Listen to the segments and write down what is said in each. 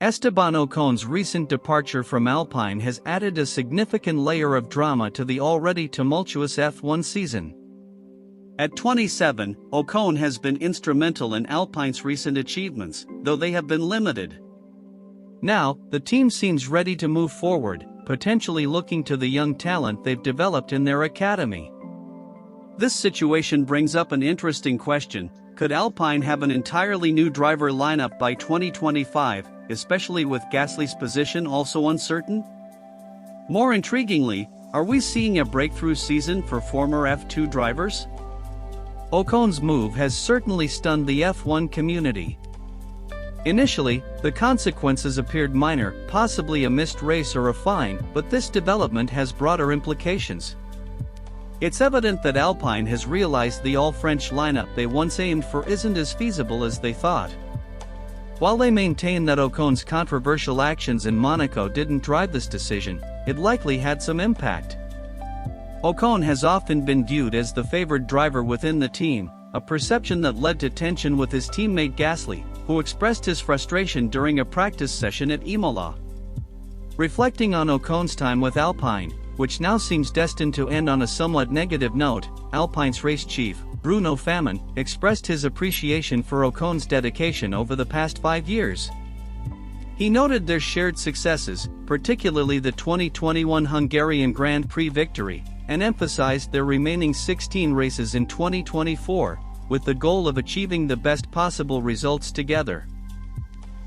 Esteban Ocon's recent departure from Alpine has added a significant layer of drama to the already tumultuous F1 season. At 27, Ocon has been instrumental in Alpine's recent achievements, though they have been limited. Now, the team seems ready to move forward, potentially looking to the young talent they've developed in their academy. This situation brings up an interesting question: could Alpine have an entirely new driver lineup by 2025, especially with Gasly's position also uncertain? More intriguingly, are we seeing a breakthrough season for former F2 drivers? Ocon's move has certainly stunned the F1 community. Initially, the consequences appeared minor, possibly a missed race or a fine, but this development has broader implications. It's evident that Alpine has realized the all-French lineup they once aimed for isn't as feasible as they thought. While they maintain that Ocon's controversial actions in Monaco didn't drive this decision, it likely had some impact. Ocon has often been viewed as the favored driver within the team, a perception that led to tension with his teammate Gasly, who expressed his frustration during a practice session at Imola. Reflecting on Ocon's time with Alpine, which now seems destined to end on a somewhat negative note, Alpine's race chief, Bruno Famin, expressed his appreciation for Ocon's dedication over the past 5 years. He noted their shared successes, particularly the 2021 Hungarian Grand Prix victory, and emphasized their remaining 16 races in 2024, with the goal of achieving the best possible results together.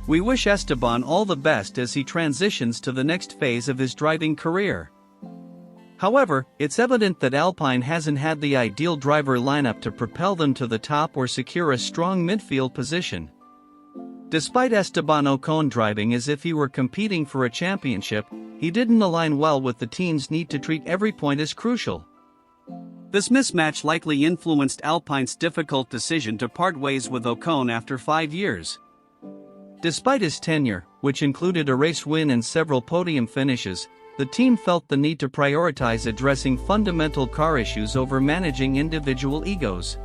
"We wish Esteban all the best as he transitions to the next phase of his driving career." However, it's evident that Alpine hasn't had the ideal driver lineup to propel them to the top or secure a strong midfield position. Despite Esteban Ocon driving as if he were competing for a championship, he didn't align well with the team's need to treat every point as crucial. This mismatch likely influenced Alpine's difficult decision to part ways with Ocon after 5 years. Despite his tenure, which included a race win and several podium finishes, the team felt the need to prioritize addressing fundamental car issues over managing individual egos.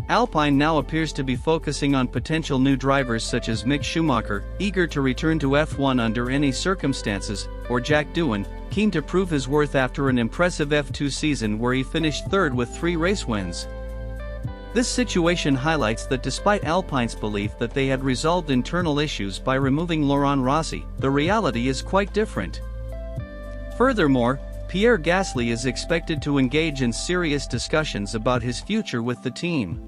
Alpine now appears to be focusing on potential new drivers such as Mick Schumacher, eager to return to F1 under any circumstances, or Jack Doohan, keen to prove his worth after an impressive F2 season where he finished third with 3 race wins. This situation highlights that despite Alpine's belief that they had resolved internal issues by removing Laurent Rossi, the reality is quite different. Furthermore, Pierre Gasly is expected to engage in serious discussions about his future with the team.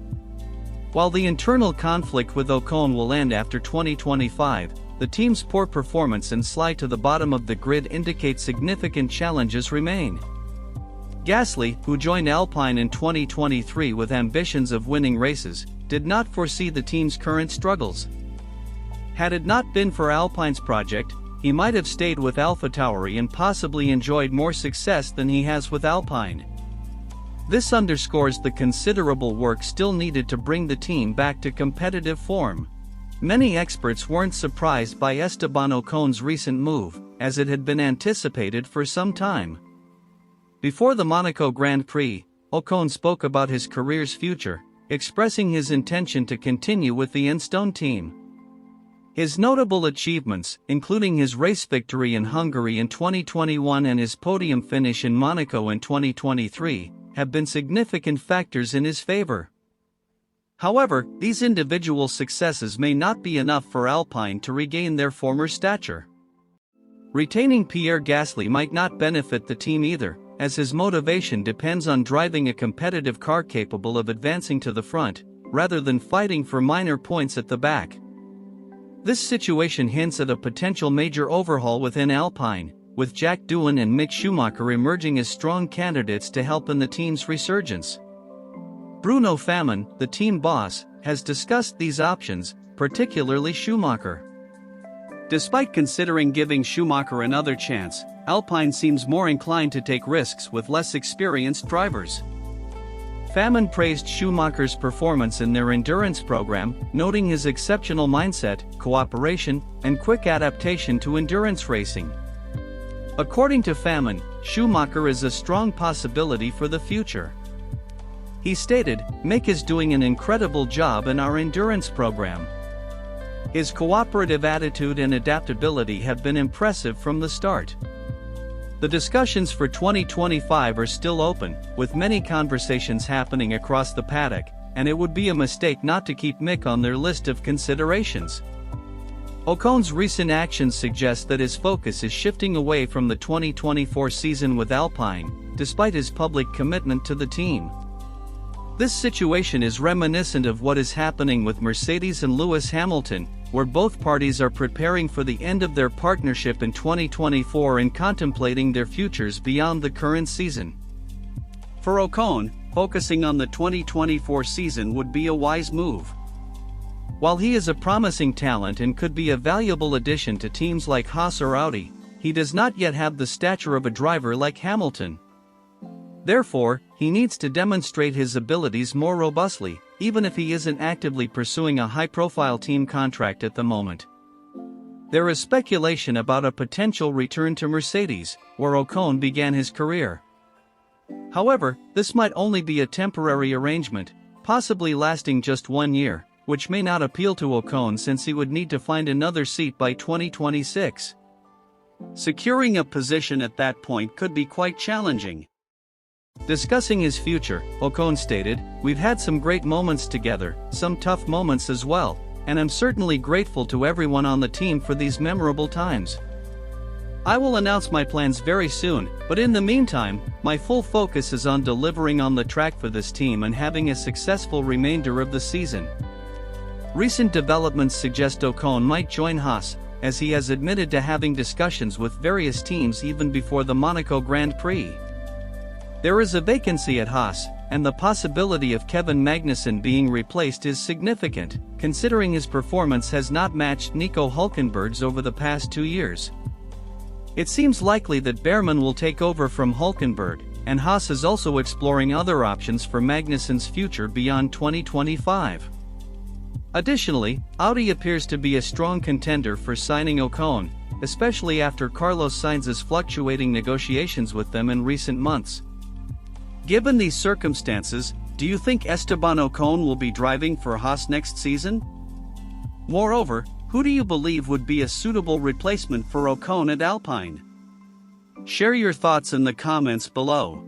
While the internal conflict with Ocon will end after 2025, the team's poor performance and slide to the bottom of the grid indicate significant challenges remain. Gasly, who joined Alpine in 2023 with ambitions of winning races, did not foresee the team's current struggles. Had it not been for Alpine's project, he might have stayed with AlphaTauri and possibly enjoyed more success than he has with Alpine. This underscores the considerable work still needed to bring the team back to competitive form. Many experts weren't surprised by Esteban Ocon's recent move, as it had been anticipated for some time. Before the Monaco Grand Prix, Ocon spoke about his career's future, expressing his intention to continue with the Enstone team. His notable achievements, including his race victory in Hungary in 2021 and his podium finish in Monaco in 2023, have been significant factors in his favor. However, these individual successes may not be enough for Alpine to regain their former stature. Retaining Pierre Gasly might not benefit the team either, as his motivation depends on driving a competitive car capable of advancing to the front, rather than fighting for minor points at the back. This situation hints at a potential major overhaul within Alpine, with Jack Doohan and Mick Schumacher emerging as strong candidates to help in the team's resurgence. Bruno Famin, the team boss, has discussed these options, particularly Schumacher. Despite considering giving Schumacher another chance, Alpine seems more inclined to take risks with less experienced drivers. Famin praised Schumacher's performance in their endurance program, noting his exceptional mindset, cooperation, and quick adaptation to endurance racing. According to Famin, Schumacher is a strong possibility for the future. He stated, "Mick is doing an incredible job in our endurance program. His cooperative attitude and adaptability have been impressive from the start. The discussions for 2025 are still open, with many conversations happening across the paddock, and it would be a mistake not to keep Mick on their list of considerations. Ocon's recent actions suggest that his focus is shifting away from the 2024 season with Alpine, despite his public commitment to the team. This situation is reminiscent of what is happening with Mercedes and Lewis Hamilton, where both parties are preparing for the end of their partnership in 2024 and contemplating their futures beyond the current season. For Ocon, focusing on the 2024 season would be a wise move. While he is a promising talent and could be a valuable addition to teams like Haas or Audi, he does not yet have the stature of a driver like Hamilton. Therefore, he needs to demonstrate his abilities more robustly, even if he isn't actively pursuing a high-profile team contract at the moment. There is speculation about a potential return to Mercedes, where Ocon began his career. However, this might only be a temporary arrangement, possibly lasting just 1 year, which may not appeal to Ocon since he would need to find another seat by 2026. Securing a position at that point could be quite challenging. Discussing his future, Ocon stated, "We've had some great moments together, some tough moments as well, and I'm certainly grateful to everyone on the team for these memorable times. I will announce my plans very soon, but in the meantime, my full focus is on delivering on the track for this team and having a successful remainder of the season." Recent developments suggest Ocon might join Haas, as he has admitted to having discussions with various teams even before the Monaco Grand Prix. There is a vacancy at Haas, and the possibility of Kevin Magnussen being replaced is significant, considering his performance has not matched Nico Hülkenberg's over the past 2 years. It seems likely that Behrman will take over from Hülkenberg, and Haas is also exploring other options for Magnussen's future beyond 2025. Additionally, Audi appears to be a strong contender for signing Ocon, especially after Carlos Sainz's fluctuating negotiations with them in recent months. Given these circumstances, do you think Esteban Ocon will be driving for Haas next season? Moreover, who do you believe would be a suitable replacement for Ocon at Alpine? Share your thoughts in the comments below.